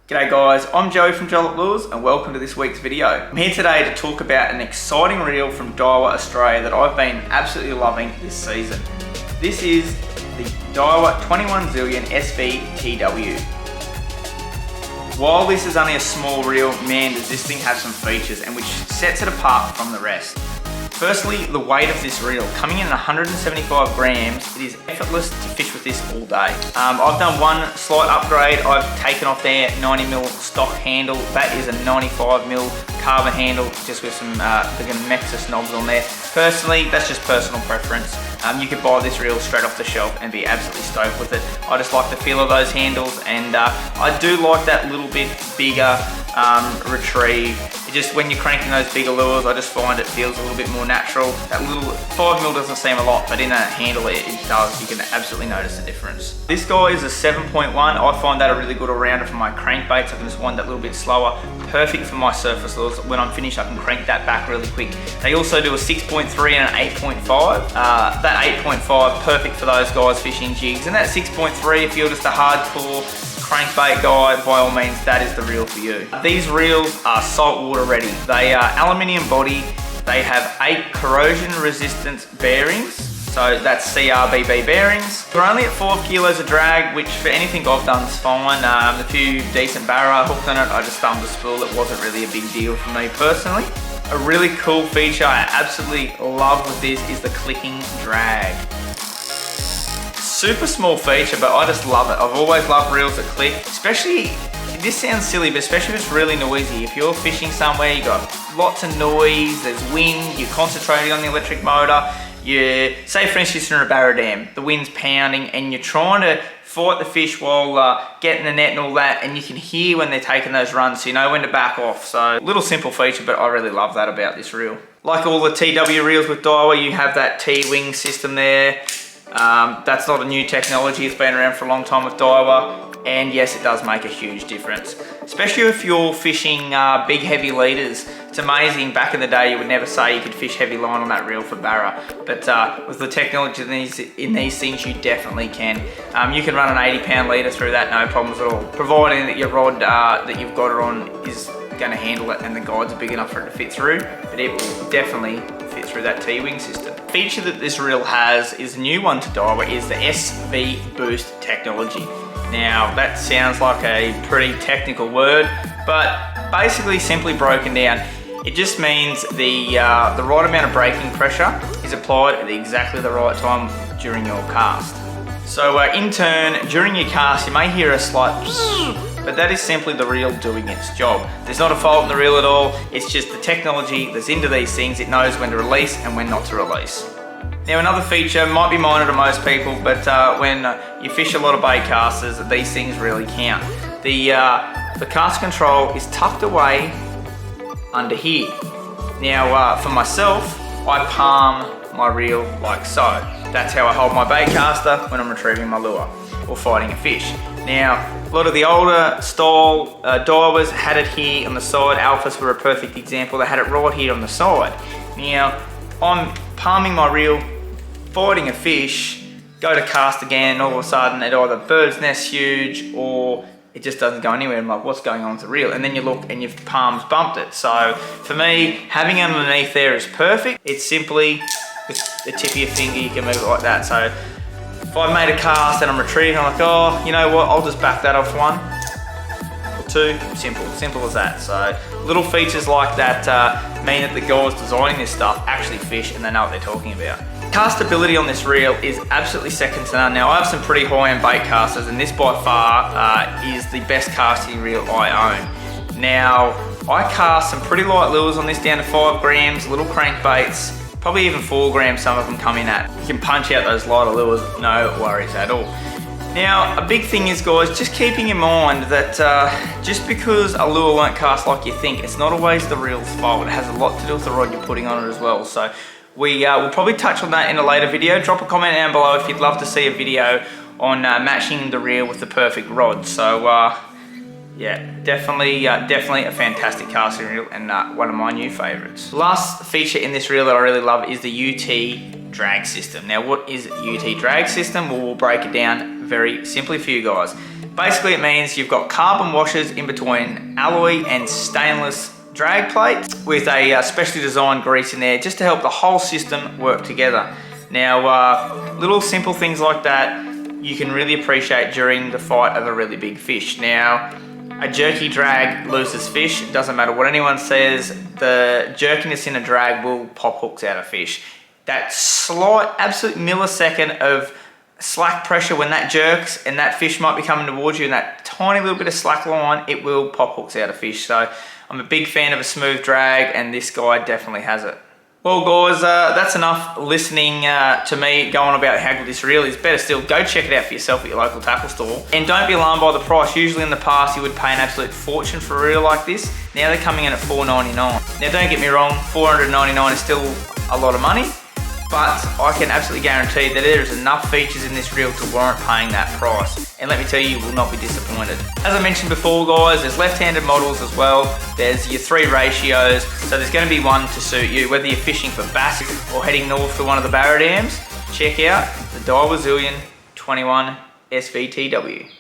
G'day guys, I'm Joe from Jollop Lures and welcome to this week's video. I'm here today to talk about an exciting reel from DAIWA Australia that I've been absolutely loving this season. This is the DAIWA 21 Zillion SV TW. While this is only a small reel, man does this thing have some features and which sets it apart from the rest. Firstly, the weight of this reel, coming in at 175 grams, it is effortless to fish with this all day. I've done one slight upgrade. I've taken off their 90mm stock handle. That is a 95mm carbon handle, just with some Ergonomics knobs on there. Personally, that's just personal preference. You could buy this reel straight off the shelf and be absolutely stoked with it. I just like the feel of those handles, and I do like that little bit bigger retrieve. Just when you're cranking those bigger lures, I just find it feels a little bit more natural. That little 5mm doesn't seem a lot, but in a handle it does. You can absolutely notice the difference. This guy is a 7.1. I find that a really good all-rounder for my crankbaits. I can just wind that a little bit slower. Perfect for my surface lures. When I'm finished, I can crank that back really quick. They also do a 6.3 and an 8.5. That 8.5, perfect for those guys fishing jigs. And that 6.3, if you're just a hardcore crankbait guy, by all means, that is the reel for you. These reels are saltwater ready. They are aluminium body. They have 8 corrosion resistance bearings. So that's CRBB bearings. They're only at 5 kilos of drag, which for anything I've done is fine. A few decent barra hooked on it. I just thumbed a spool. It wasn't really a big deal for me personally. A really cool feature I absolutely love with this is the clicking drag. Super small feature, but I just love it. I've always loved reels that click, especially, this sounds silly, but especially if it's really noisy. If you're fishing somewhere, you got lots of noise, there's wind, you're concentrating on the electric motor, say for instance you're in a barra dam, the wind's pounding and you're trying to fight the fish while getting the net and all that, and you can hear when they're taking those runs, so you know when to back off. So little simple feature, but I really love that about this reel. Like all the TW reels with DAIWA, you have that T-wing system there. That's not a new technology, it's been around for a long time with DAIWA, and yes, it does make a huge difference. Especially if you're fishing big heavy leaders. It's amazing, back in the day you would never say you could fish heavy line on that reel for barra, but with the technology in these things, you definitely can. You can run an 80-pound leader through that, no problems at all, providing that your rod that you've got it on is going to handle it and the guides are big enough for it to fit through, but it will definitely fit through that T-wing system. The feature that this reel has is a new one to DAIWA, is the SV Boost technology. Now that sounds like a pretty technical word, but basically simply broken down, it just means the right amount of braking pressure is applied at exactly the right time during your cast. So in turn, during your cast, you may hear a slight but that is simply the reel doing its job. There's not a fault in the reel at all, it's just the technology that's into these things. It knows when to release and when not to release. Now another feature might be minor to most people, but when you fish a lot of bait casters, these things really count. The cast control is tucked away under here. Now for myself, I palm my reel like so. That's how I hold my bait caster when I'm retrieving my lure or fighting a fish. Now, a lot of the older style DAIWAs had it here on the side. Alphas were a perfect example. They had it right here on the side. Now, I'm palming my reel, fighting a fish, go to cast again, and all of a sudden it either bird's nest huge or it just doesn't go anywhere. I'm like, what's going on with the reel? And then you look and your palm's bumped it. So for me, having it underneath there is perfect. It's simply with the tip of your finger, you can move it like that. So if I've made a cast and I'm retrieving, I'm like, oh, you know what, I'll just back that off 1 or 2, simple as that. So little features like that mean that the guys designing this stuff actually fish and they know what they're talking about. Castability on this reel is absolutely second to none. Now I have some pretty high-end bait casters, and this by far is the best casting reel I own. Now I cast some pretty light lures on this, down to 5 grams, little crankbaits, probably even 4 grams some of them come in at. You can punch out those lighter lures, no worries at all. Now, a big thing is, guys, just keeping in mind that just because a lure won't cast like you think, it's not always the reel's fault. It has a lot to do with the rod you're putting on it as well. So we'll probably touch on that in a later video. Drop a comment down below if you'd love to see a video on matching the reel with the perfect rod. So yeah, definitely a fantastic casting reel and one of my new favorites. Last feature in this reel that I really love is the UT drag system. Now, what is UT drag system? Well, we'll break it down very simply for you guys. Basically it means you've got carbon washers in between alloy and stainless drag plates with a specially designed grease in there just to help the whole system work together. Now, little simple things like that you can really appreciate during the fight of a really big fish. Now, a jerky drag loses fish. It doesn't matter what anyone says, the jerkiness in a drag will pop hooks out of fish. That slight, absolute millisecond of slack pressure when that jerks and that fish might be coming towards you and that tiny little bit of slack line, it will pop hooks out of fish. So I'm a big fan of a smooth drag and this guy definitely has it. Well guys, that's enough listening to me go on about how good this reel is. Better still, go check it out for yourself at your local tackle store. And don't be alarmed by the price. Usually in the past you would pay an absolute fortune for a reel like this. Now they're coming in at $4.99. Now don't get me wrong, $499 is still a lot of money, but I can absolutely guarantee that there is enough features in this reel to warrant paying that price. And let me tell you, you will not be disappointed. As I mentioned before guys, there's left-handed models as well. There's your 3 ratios, so there's going to be one to suit you. Whether you're fishing for bass or heading north to one of the barra dams, check out the DAIWA ZILLION 21 SVTW.